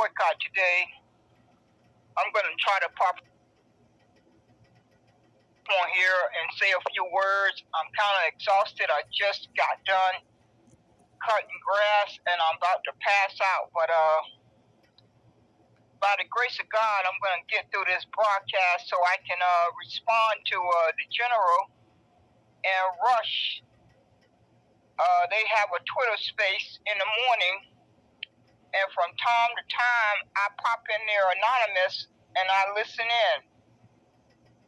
boycott today. I'm going to try to pop on here and say a few words. I'm kind of exhausted. I just got done cutting grass and I'm about to pass out. But by the grace of God, I'm going to get through this broadcast so I can respond to the general and Rush. They have a Twitter space in the morning, and from time to time, I pop in there anonymous and I listen in.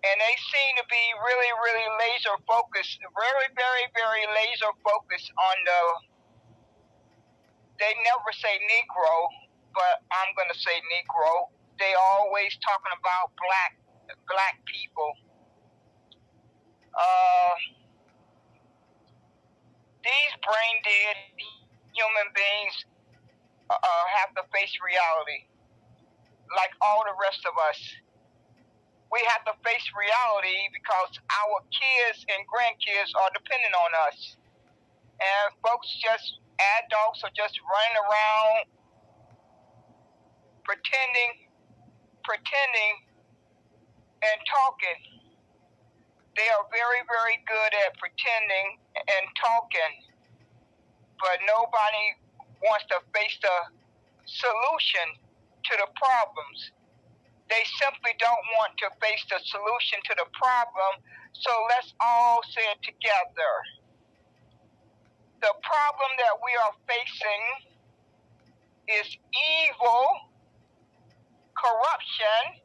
And they seem to be really, really laser focused, very, very, very laser focused on they never say Negro, but I'm going to say Negro. They always talking about black people. These brain dead human beings have to face reality, like all the rest of us. We have to face reality because our kids and grandkids are dependent on us. And folks adults are just running around pretending and talking. They are very, very good at pretending and talking, but nobody wants to face the solution to the problems. They simply don't want to face the solution to the problem, so let's all say it together. The problem that we are facing is evil, corruption,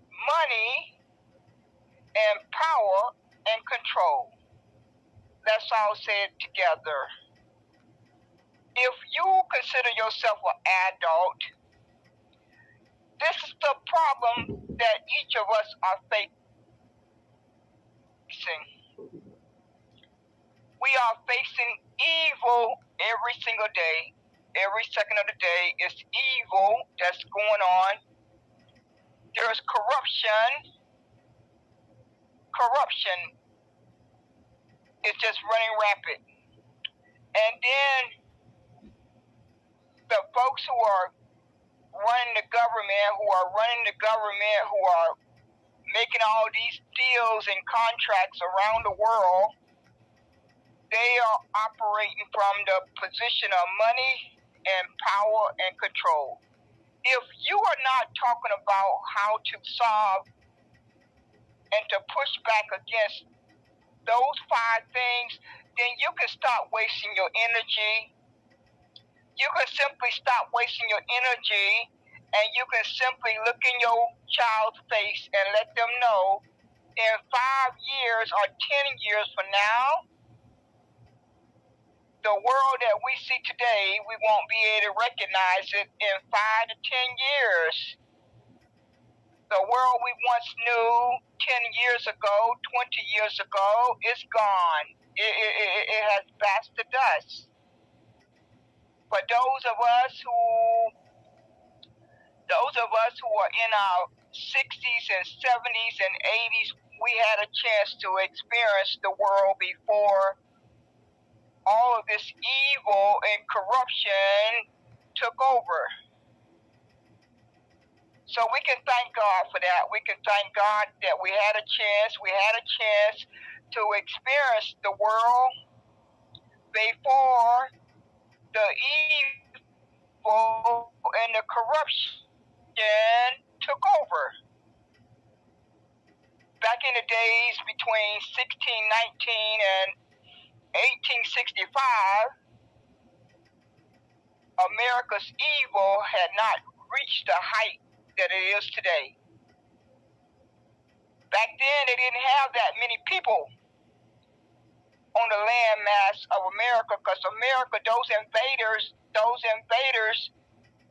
money, and power and control. Let's all say it together. If you consider yourself an adult, this is the problem that each of us are facing. We are facing evil every single day. Every second of the day is evil that's going on. There's corruption. Corruption is just running rampant. And then the folks who are running the government, who are making all these deals and contracts around the world, they are operating from the position of money and power and control. If you are not talking about how to solve and to push back against those 5 things, then you can stop wasting your energy. You can simply stop wasting your energy, and you can simply look in your child's face and let them know in 5 years or 10 years from now, the world that we see today, we won't be able to recognize it in 5 to 10 years. The world we once knew 10 years ago, 20 years ago, is gone. It has passed to dust. But those of us who are in our 60s and 70s and 80s, we had a chance to experience the world before all of this evil and corruption took over. So we can thank God for that. We can thank God that we had a chance to experience the world before the evil and the corruption took over. Back in the days between 1619 and 1865, America's evil had not reached the height that it is today. Back then, they didn't have that many people on the landmass of America, because America, those invaders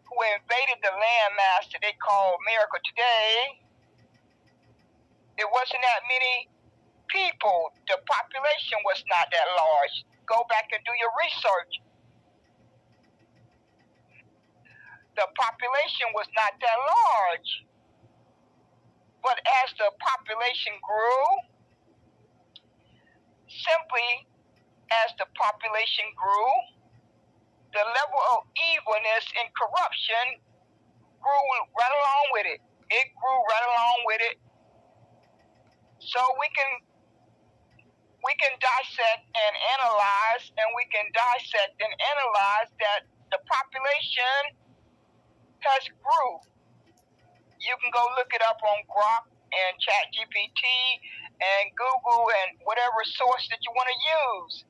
who invaded the landmass that they call America today, it wasn't that many people. The population was not that large. Go back and do your research. The population was not that large. But as the population grew, simply as the population grew, the level of evilness and corruption grew right along with it. It grew right along with it. So we can dissect and analyze, and we can dissect and analyze that the population has grew. You can go look it up on Grok and ChatGPT and Google and whatever source that you want to use.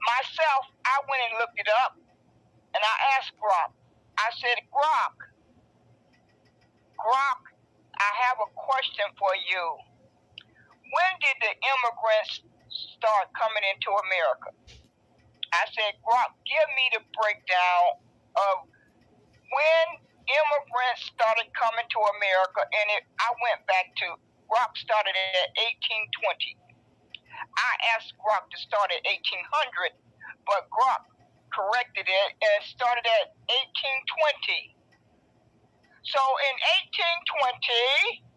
Myself, I went and looked it up, and I asked Grok. I said, Grok, I have a question for you. When did the immigrants start coming into America? I said, Grok, give me the breakdown of when immigrants started coming to America, and I went back to, Grok started at 1820. I asked Grok to start at 1800, but Grok corrected it and started at 1820. So in 1820,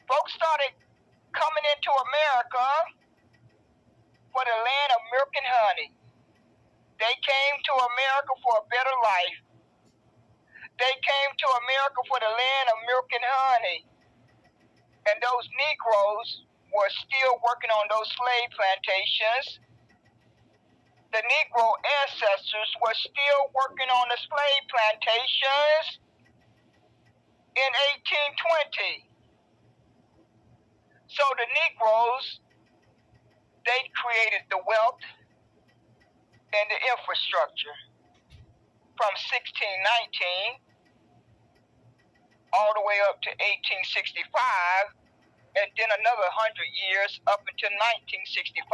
folks started coming into America for the land of milk and honey. They came to America for a better life. They came to America for the land of milk and honey. And those Negroes were still working on those slave plantations. The Negro ancestors were still working on the slave plantations in 1820. So the Negroes, they created the wealth and the infrastructure from 1619 all the way up to 1865, and then another 100 years up until 1965.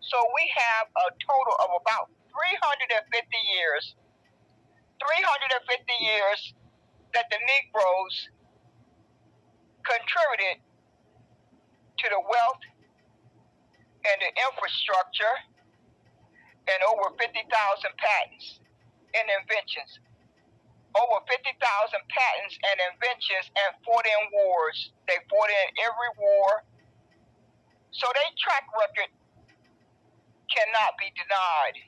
So we have a total of about 350 years. 350 years that the Negroes contributed to the wealth and the infrastructure, and over 50,000 patents and inventions. Over 50,000 patents and inventions, and fought in wars. They fought in every war. So their track record cannot be denied.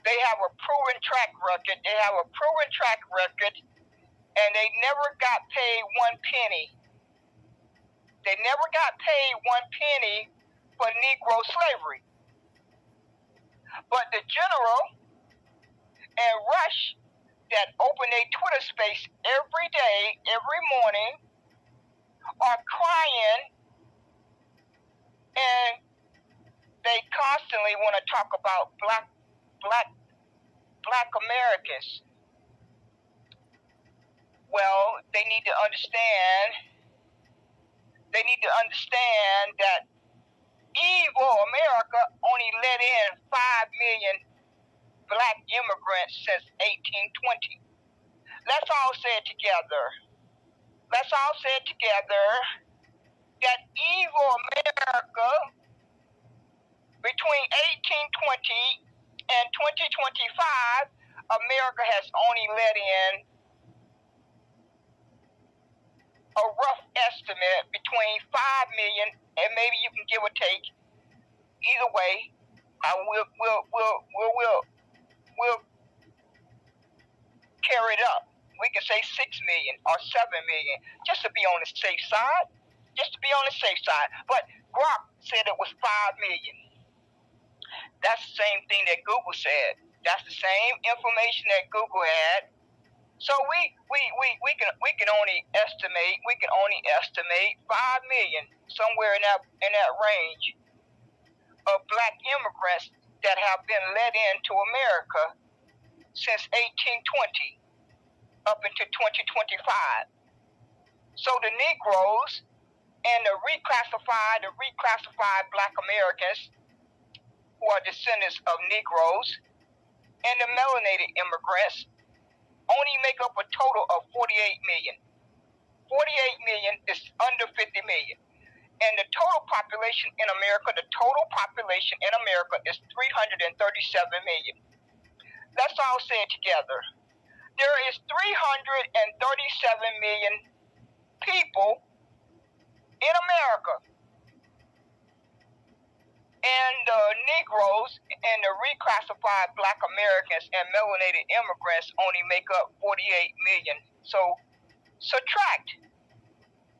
They have a proven track record. They have a proven track record, and they never got paid one penny. They never got paid one penny for Negro slavery. But the general and Rush that open their Twitter space every day, every morning, are crying, and they constantly want to talk about black Americans. Well, they need to understand that evil America only let in 5 million black immigrants since 1820. Let's all say it together. Let's all say it together that evil America between 1820 and 2025, America has only let in a rough estimate between 5 million, and maybe you can give or take. Either way, we'll carry it up. We can say 6 million or 7 million, just to be on the safe side. Just to be on the safe side. But Grok said it was 5 million. That's the same thing that Google said. That's the same information that Google had. So we can only estimate. We can only estimate 5 million, somewhere in that range, of black immigrants that have been let into America since 1820 up until 2025. So the Negroes and the reclassified black Americans who are descendants of Negroes and the melanated immigrants only make up a total of 48 million. 48 million is under 50 million. And the total population in America is 337 million. Let's all say it together. There is 337 million people in America. And the Negroes and the reclassified Black Americans and melanated immigrants only make up 48 million. So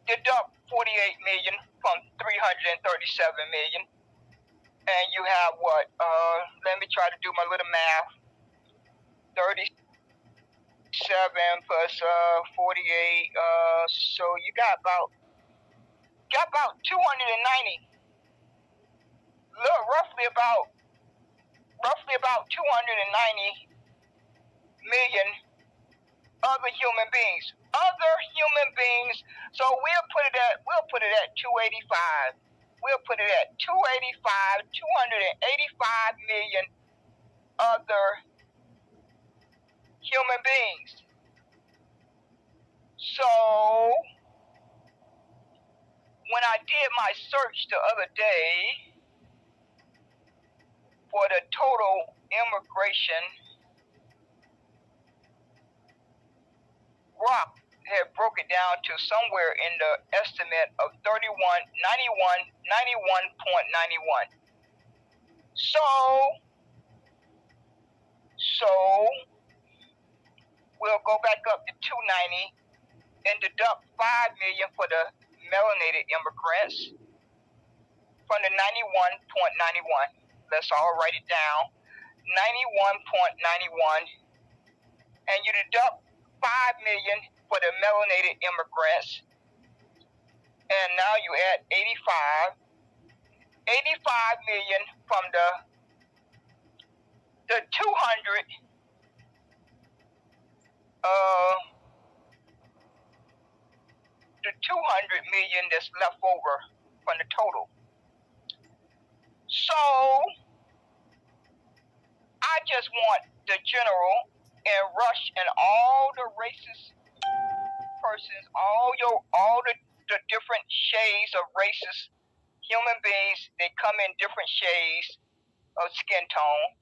deduct 48 million from 337 million. And you have what? Let me try to do my little math. 37 plus 48. So you got about 290. Look, roughly about 290 million other human beings. So we'll put it at 285. We'll put it at 285 million other human beings. So when I did my search the other day for the total immigration, Rock had broke it down to somewhere in the estimate of 91.91. So we'll go back up to 290 and deduct 5 million for the melanated immigrants from the 91.91. Let's all write it down. 91.91. And you deduct 5 million for the melanated immigrants. And now you add 85 million from the 200 million that's left over from the total. So I just want the general and Rush and all the racist persons, all the different shades of racist human beings, they come in different shades of skin tone.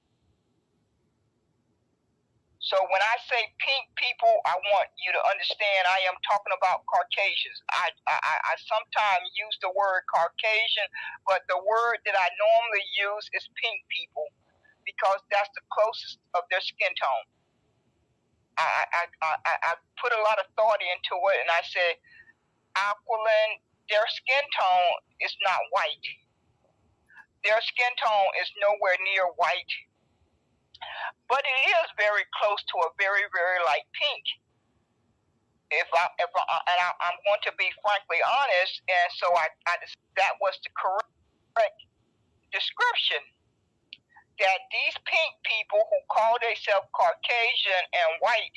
So when I say pink people, I want you to understand I am talking about Caucasians. I sometimes use the word Caucasian, but the word that I normally use is pink people because that's the closest of their skin tone. I put a lot of thought into it, and I said, Aquilin, their skin tone is not white. Their skin tone is nowhere near white. But it is very close to a very, very light pink. I'm going to be frankly honest, and so that was the correct description. That these pink people who call themselves Caucasian and white,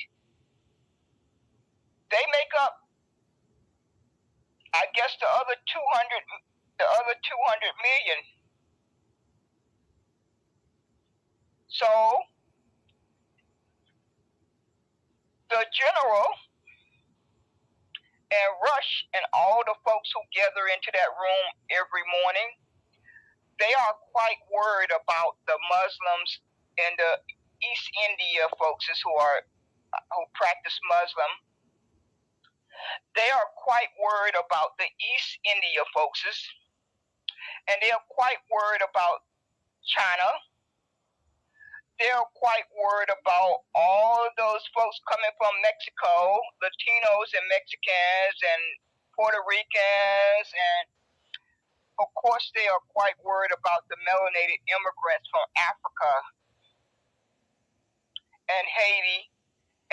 they make up, I guess, the other 200 million. So the general and Rush and all the folks who gather into that room every morning, they are quite worried about the Muslims and the East India folks who practice Muslim. They are quite worried about the East India folks, and they are quite worried about China. They're quite worried about all of those folks coming from Mexico, Latinos and Mexicans and Puerto Ricans, and of course they are quite worried about the melanated immigrants from Africa and Haiti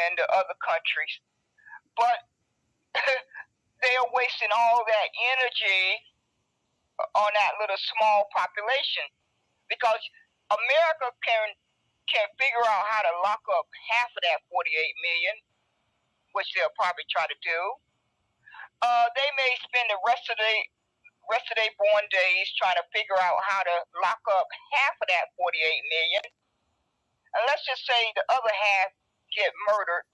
and the other countries. But they are wasting all that energy on that little small population because America can figure out how to lock up half of that 48 million, which they'll probably try to do. They may spend the rest of their born days trying to figure out how to lock up half of that 48 million. And let's just say the other half get murdered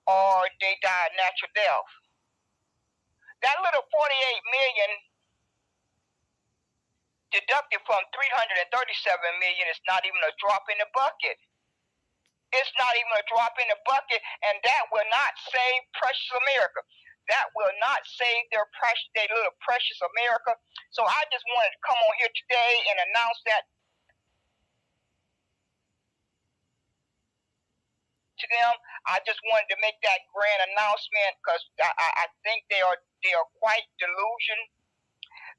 or they die natural death. That little 48 million deducted from 337 million is not even a drop in the bucket. It's not even a drop in the bucket, and that will not save precious America. that will not save their little precious America. So I just wanted to come on here today and announce that to them. I just wanted to make that grand announcement because I think they are quite delusional.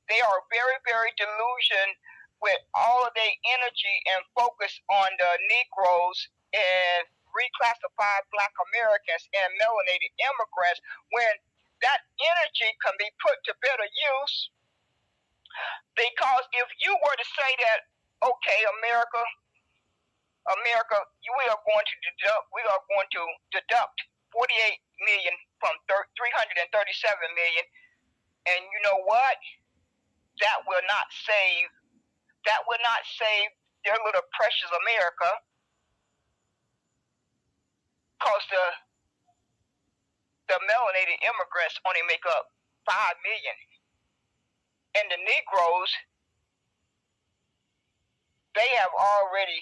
They are very, very delusional with all of their energy and focus on the Negroes and reclassified Black Americans and melanated immigrants, when that energy can be put to better use. Because if you were to say that, okay, America, we are going to deduct 48 million from 337 million, and you know what? That will not save their little precious America, because the melanated immigrants only make up 5 million, and the Negroes, they are already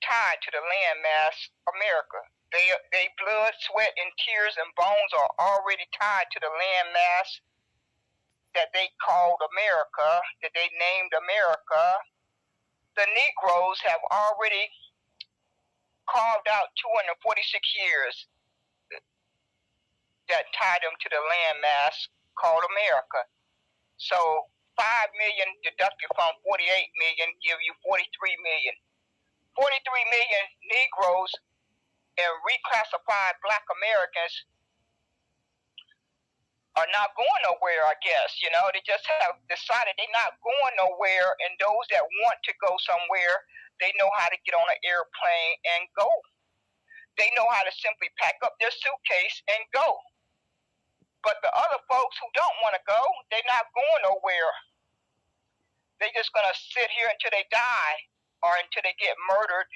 tied to the landmass America. They blood, sweat, and tears and bones are already tied to the landmass that they called America, that they named America. The Negroes have already carved out 246 years that tied them to the landmass called America. So 5 million deducted from 48 million give you 43 million. 43 million Negroes and reclassified Black Americans are not going nowhere, I guess. You know, they just have decided they're not going nowhere, and those that want to go somewhere, they know how to get on an airplane and go. They know how to simply pack up their suitcase and go. But the other folks who don't want to go, they're not going nowhere. They're just going to sit here until they die or until they get murdered.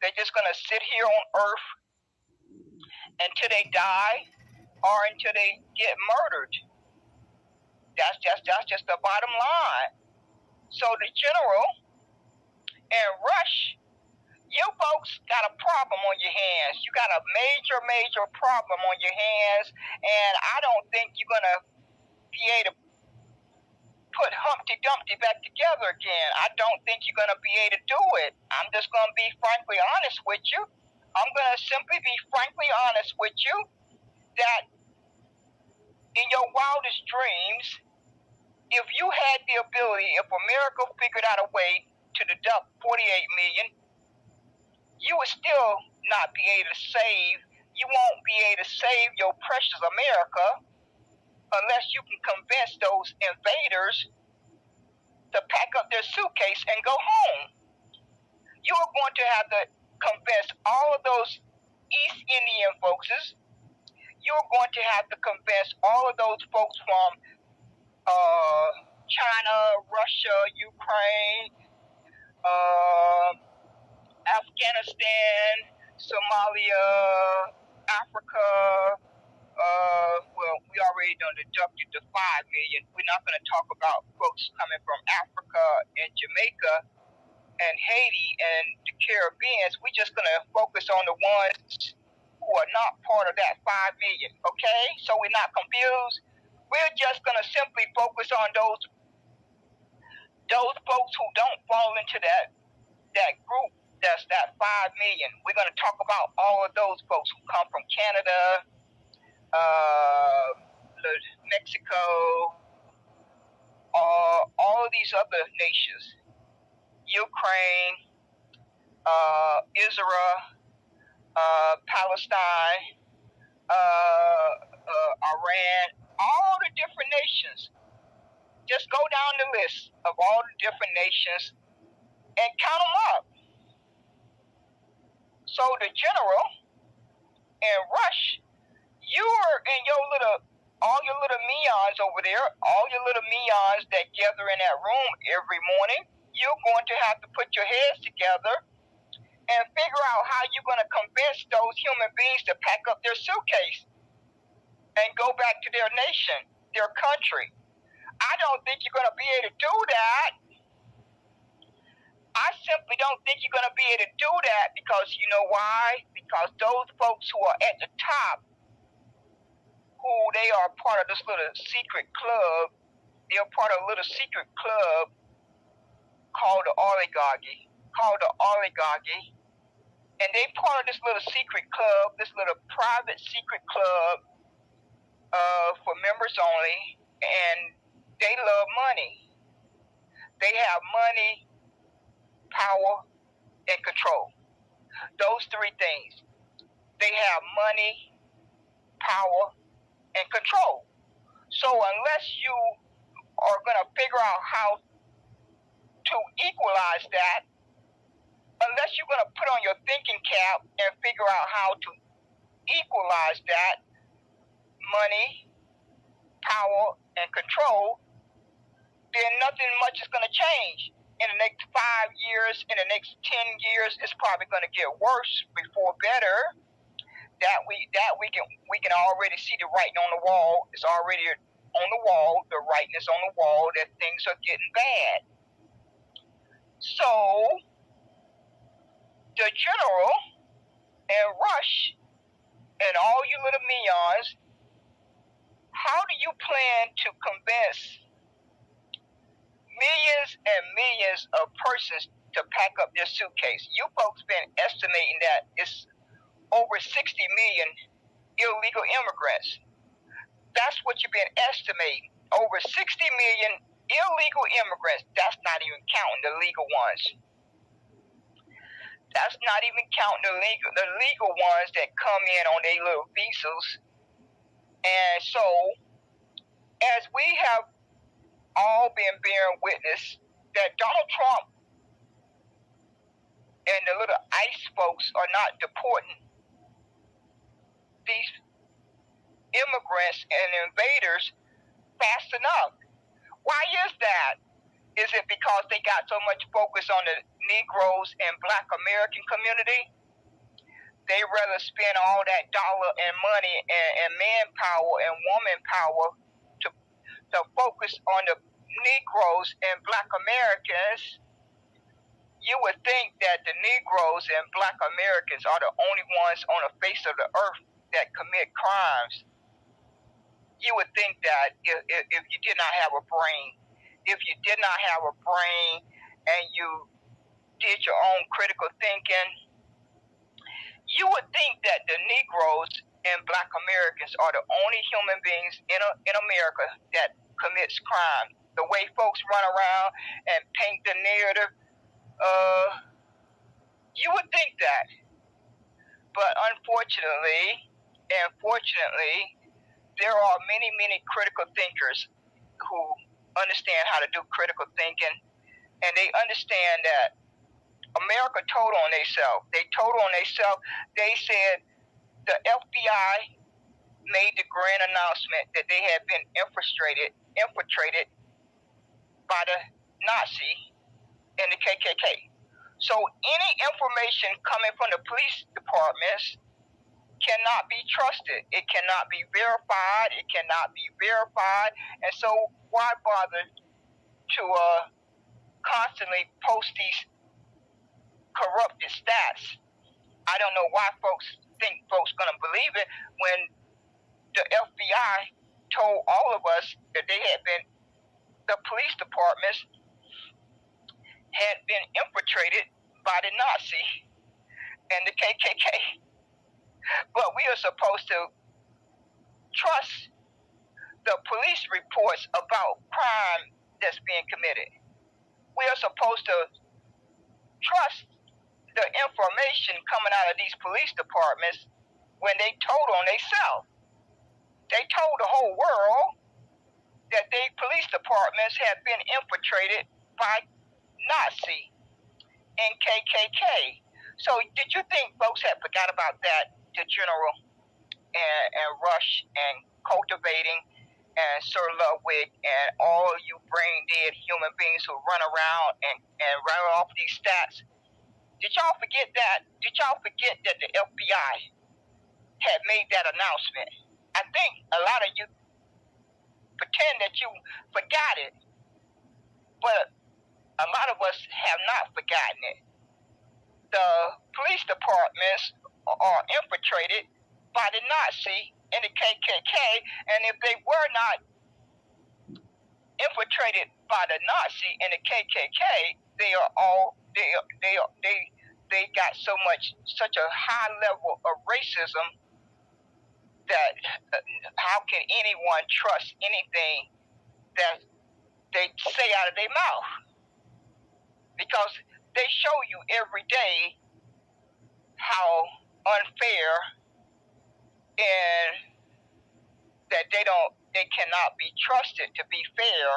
They're just going to sit here on Earth until they die or until they get murdered. That's just the bottom line. So the general and Rush, you folks got a problem on your hands. You got a major, major problem on your hands, and I don't think you're going to be able to put Humpty Dumpty back together again. I don't think you're going to be able to do it. I'm just going to be frankly honest with you. I'm going to simply be frankly honest with you that in your wildest dreams, if you had the ability, if America figured out a way to deduct 48 million, you would still not be able to save, you won't be able to save your precious America unless you can convince those invaders to pack up their suitcase and go home. You're going to have to convince all of those East Indian folks. You're going to have to convince all of those folks from China, Russia, Ukraine, Afghanistan, Somalia, Africa. Well, we already done deducted the 5 million. We're not going to talk about folks coming from Africa and Jamaica and Haiti and the Caribbean. We're just going to focus on the ones who are not part of that 5 million, okay? So we're not confused. We're just going to simply focus on those folks who don't fall into that group. That's that 5 million. We're going to talk about all of those folks who come from Canada, Mexico, all of these other nations, Ukraine, Israel, Palestine, Iran, all the different nations. Just go down the list of all the different nations and count them up. So the general and Rush, you're in all your little meons over there, all your little meons that gather in that room every morning, you're going to have to put your heads together and figure out how you're going to convince those human beings to pack up their suitcase and go back to their nation, their country. I don't think you're going to be able to do that I simply don't think you're going to be able to do that, because you know why? Because those folks who are at the top, who they are part of this little secret club, they're part of a little secret club called the oligarchy, and they part of this little secret club, this little private secret club for members only, and they love money. They have money, power, and control. Those three things. They have money, power, and control. So unless you are going to figure out how to equalize that, unless you're going to put on your thinking cap and figure out how to equalize that money, power, and control, then nothing much is going to change. In the next 5 years, in the next 10 years, it's probably going to get worse before better. That we can already see the writing on the wall. It's already on the wall. The writing is on the wall that things are getting bad. So the general and Rush and all you little minions, how do you plan to convince millions and millions of persons to pack up their suitcase? You folks been estimating that it's over 60 million illegal immigrants. That's what you've been estimating. Over 60 million illegal immigrants. That's not even counting the legal ones. That's not even counting the legal ones that come in on their little visas. And so, as we have all been bearing witness that Donald Trump and the little ICE folks are not deporting these immigrants and invaders fast enough. Why is that? Is it because they got so much focus on the Negroes and Black American community? They rather spend all that dollar and money and manpower and woman power to focus on the Negroes and Black Americans. You would think that the Negroes and Black Americans are the only ones on the face of the earth that commit crimes. You would think that if you did not have a brain, and you did your own critical thinking, you would think that the Negroes and Black Americans are the only human beings in America that commits crime. The way folks run around and paint the narrative, you would think that. But unfortunately, and fortunately, there are many, many critical thinkers who understand how to do critical thinking, and they understand that America told on themselves. They told on themselves. They said the FBI made the grand announcement that they had been infiltrated by the Nazi and the KKK. So any information coming from the police departments cannot be trusted. It cannot be verified. And so why bother to constantly post these corrupted stats? I don't know why folks think folks gonna believe it when the FBI told all of us that the police departments had been infiltrated by the Nazi and the KKK. But we are supposed to trust the police reports about crime that's being committed. We are supposed to trust the information coming out of these police departments when they told on themselves. They told the whole world that their police departments had been infiltrated by Nazi and KKK. So did you think folks had forgot about that, the General and Rush and Cultivating and Sir Ludwig and all you brain dead human beings who run around and run off these stats? Did y'all forget that? Did y'all forget that the FBI had made that announcement? I think a lot of you pretend that you forgot it, but a lot of us have not forgotten it. The police departments are infiltrated by the Nazi and the KKK, and if they were not infiltrated by the Nazi and the KKK, they got such a high level of racism that how can anyone trust anything that they say out of their mouth? Because they show you every day how unfair and that they cannot be trusted to be fair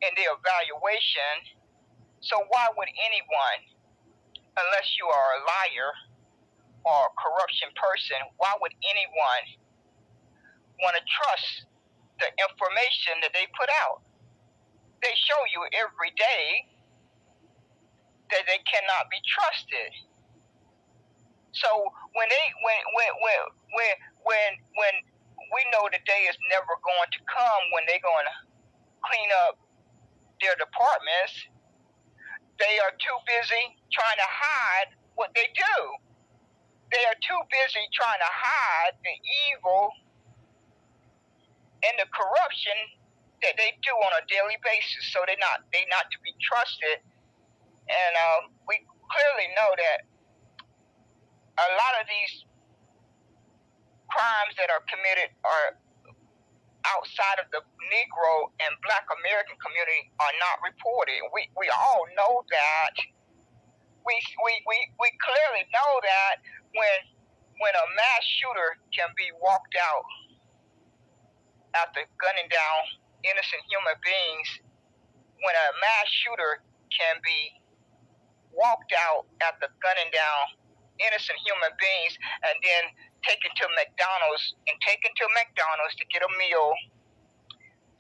in their evaluation. So why would anyone, unless you are a liar or a corruption person, why would anyone want to trust the information that they put out? They show you every day that they cannot be trusted. So when we know the day is never going to come when they're going to clean up their departments, they are too busy trying to hide what they do. They are too busy trying to hide the evil and the corruption that they do on a daily basis. So they're not to be trusted. And we clearly know that a lot of these crimes that are committed are outside of the Negro and Black American community are not reported. We all know that. We clearly know that when a mass shooter can be walked out after gunning down innocent human beings, when a mass shooter can be walked out after gunning down innocent human beings and then taken to McDonald's to get a meal,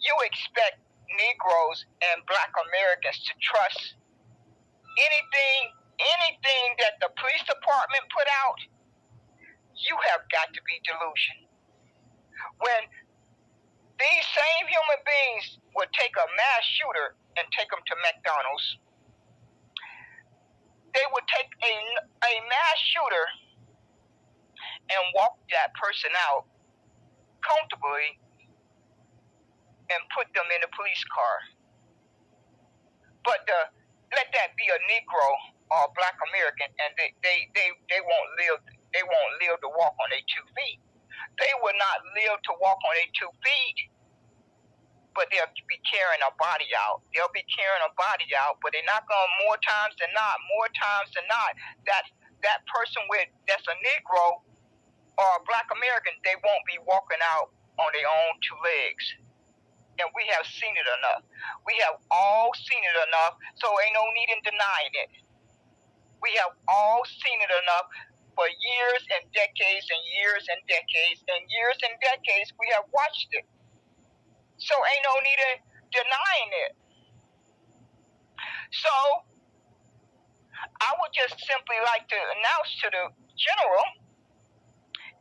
you expect Negroes and Black Americans to trust anything that the police department put out? You have got to be delusional. When these same human beings would take a mass shooter and take them to McDonald's, they would take a mass shooter and walk that person out comfortably and put them in a police car. But let that be a Negro or a Black American, and they won't live. They won't live to walk on their 2 feet. They will not live to walk on their 2 feet, but they'll be carrying a body out. They'll be carrying a body out, but they're not going to more times than not, that person that's a Negro or a Black American, they won't be walking out on their own 2 legs. And we have seen it enough. We have all seen it enough, so ain't no need in denying it. We have all seen it enough for years and decades and years and decades and years and decades. We have watched it. So ain't no need in denying it. So I would just simply like to announce to the general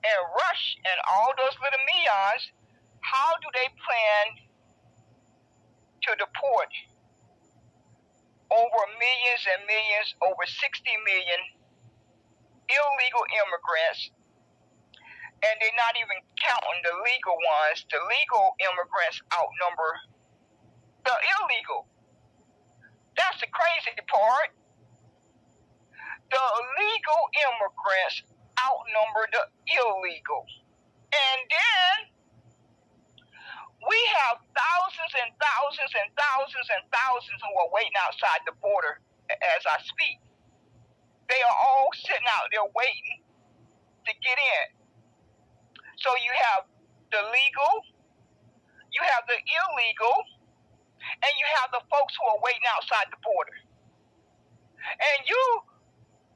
and Rush and all those little meons, how do they plan to deport over millions and millions, over 60 million illegal immigrants, and they're not even counting the legal ones. The legal immigrants outnumber the illegal. That's the crazy part. The legal immigrants outnumber the illegal. And then we have thousands and thousands and thousands and thousands who are waiting outside the border as I speak. They are all sitting out there waiting to get in. So you have the legal, you have the illegal, and you have the folks who are waiting outside the border. And you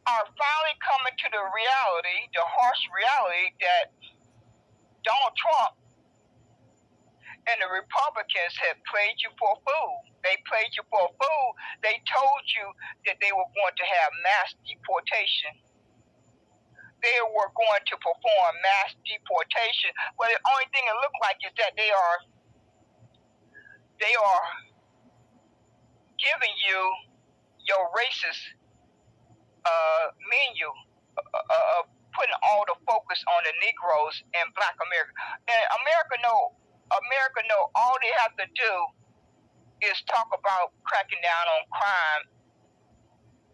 are finally coming to the reality, the harsh reality, that Donald Trump and the Republicans have played you for a fool. They played you for a fool. They told you that they were going to have mass deportation. They were going to perform mass deportation. But the only thing it looked like is that they are giving you your racist menu, putting all the focus on the Negroes and Black America. And America know all they have to do is talk about cracking down on crime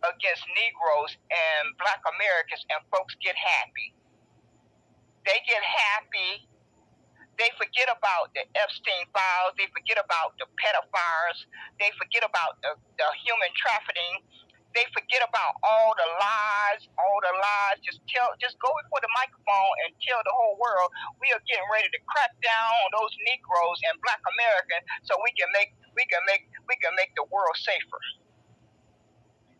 against Negroes and Black Americans, and folks get happy. They get happy. They forget about the Epstein files. They forget about the pedophiles. They forget about the human trafficking. They forget about all the lies. Just go before the microphone and tell the whole world we are getting ready to crack down on those Negroes and Black Americans, so we can make the world safer.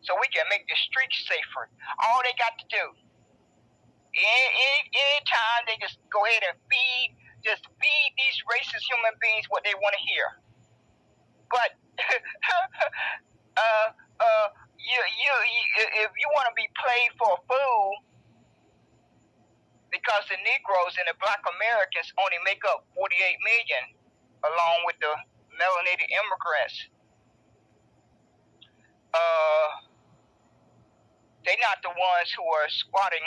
So we can make the streets safer. All they got to do, anytime they just go ahead and feed these racist human beings what they want to hear. But if you want to be played for a fool, because the Negroes and the Black Americans only make up 48 million, along with the melanated immigrants. They're not the ones who are squatting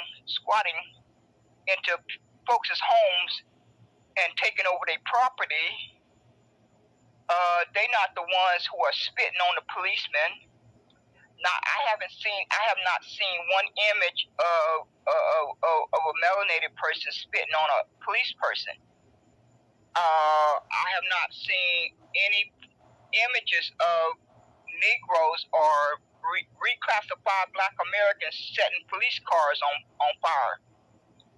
into folks' homes and taking over their property. They're not the ones who are spitting on the policemen. I have not seen one image of a melanated person spitting on a police person. I have not seen any images of Negroes or reclassified Black Americans setting police cars on fire.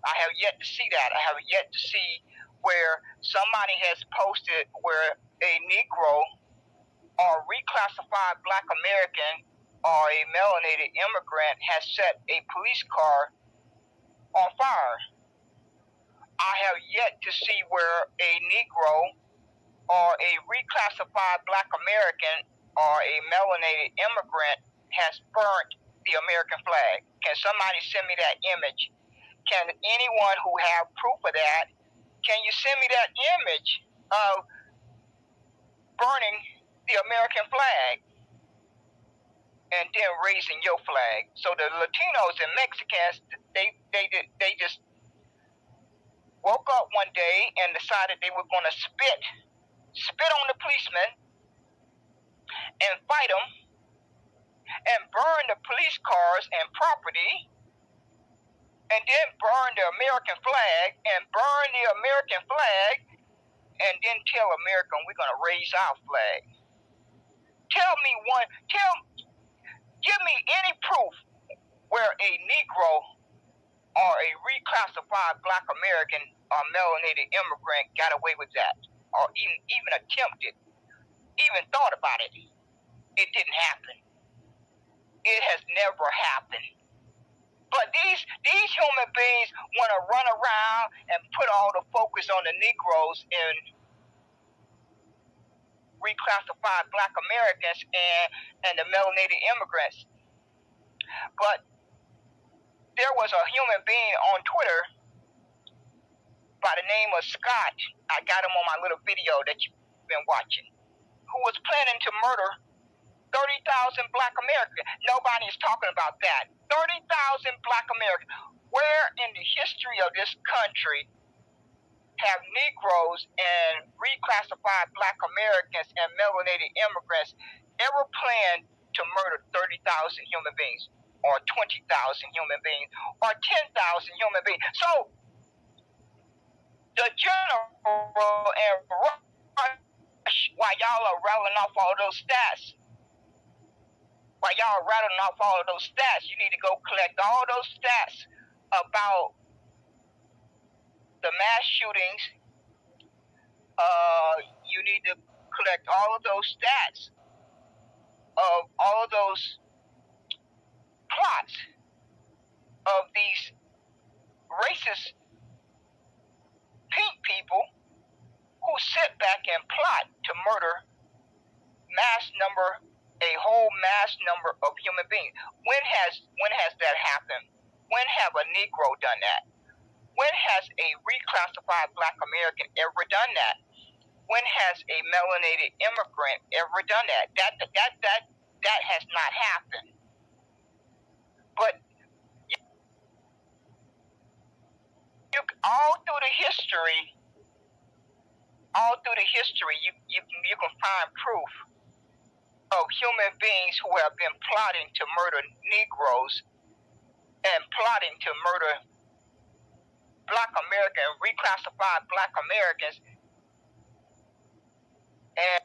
I have yet to see that. I have yet to see where somebody has posted where a Negro or reclassified Black American or a melanated immigrant has set a police car on fire. I have yet to see where a Negro or a reclassified Black American or a melanated immigrant has burnt the American flag. Can somebody send me that image? Can anyone who have proof of that, can you send me that image of burning the American flag and then raising your flag? So the Latinos and Mexicans, they just woke up one day and decided they were going to spit on the policemen and fight them and burn the police cars and property, and then burn the American flag and burn the American flag, and then tell America we're going to raise our flag. Give me any proof where a Negro or a reclassified Black American or melanated immigrant got away with that, or even attempted, even thought about it. It didn't happen. It has never happened. But these human beings want to run around and put all the focus on the Negroes and reclassified Black Americans and the melanated immigrants. But there was a human being on Twitter by the name of Scott. I got him on my little video that you've been watching, who was planning to murder 30,000 Black Americans. Nobody's talking about that. 30,000 Black Americans. Where in the history of this country have Negroes and reclassified Black Americans and melanated immigrants ever planned to murder 30,000 human beings, or 20,000 human beings, or 10,000 human beings? So the general and rush, while y'all are rattling off all those stats, you need to go collect all those stats about the mass shootings. You need to collect all of those stats of all of those plots of these racist pink people who sit back and plot to murder a whole mass number of human beings. When has that happened? When have a Negro done that? When has a reclassified Black American ever done that? When has a melanated immigrant ever done that? that has not happened. But all through the history, you can find proof of human beings who have been plotting to murder Negroes and plotting to murder Black Americans, reclassify Black Americans, and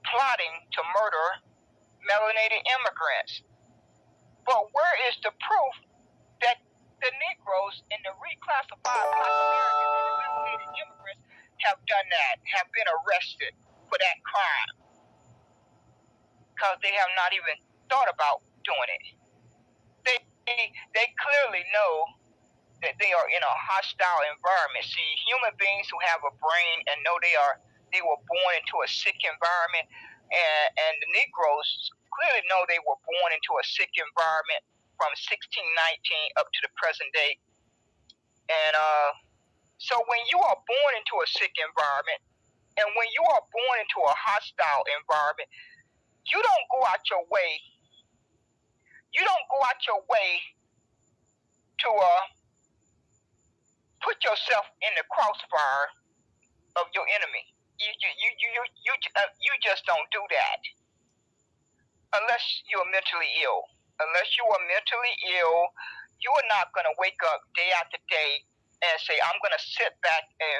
plotting to murder melanated immigrants. But where is the proof that the Negroes and the reclassified Black Americans and the melanated immigrants have done that, have been arrested for that crime? Because they have not even thought about doing it. They clearly know that they are in a hostile environment. See, human beings who have a brain and know they were born into a sick environment, and the Negroes clearly know they were born into a sick environment from 1619 up to the present day. And so when you are born into a sick environment, and when you are born into a hostile environment, you don't go out your way. You don't go out your way to put yourself in the crossfire of your enemy. You just don't do that unless you're mentally ill. Unless you are mentally ill, you are not going to wake up day after day and say, I'm going to sit back and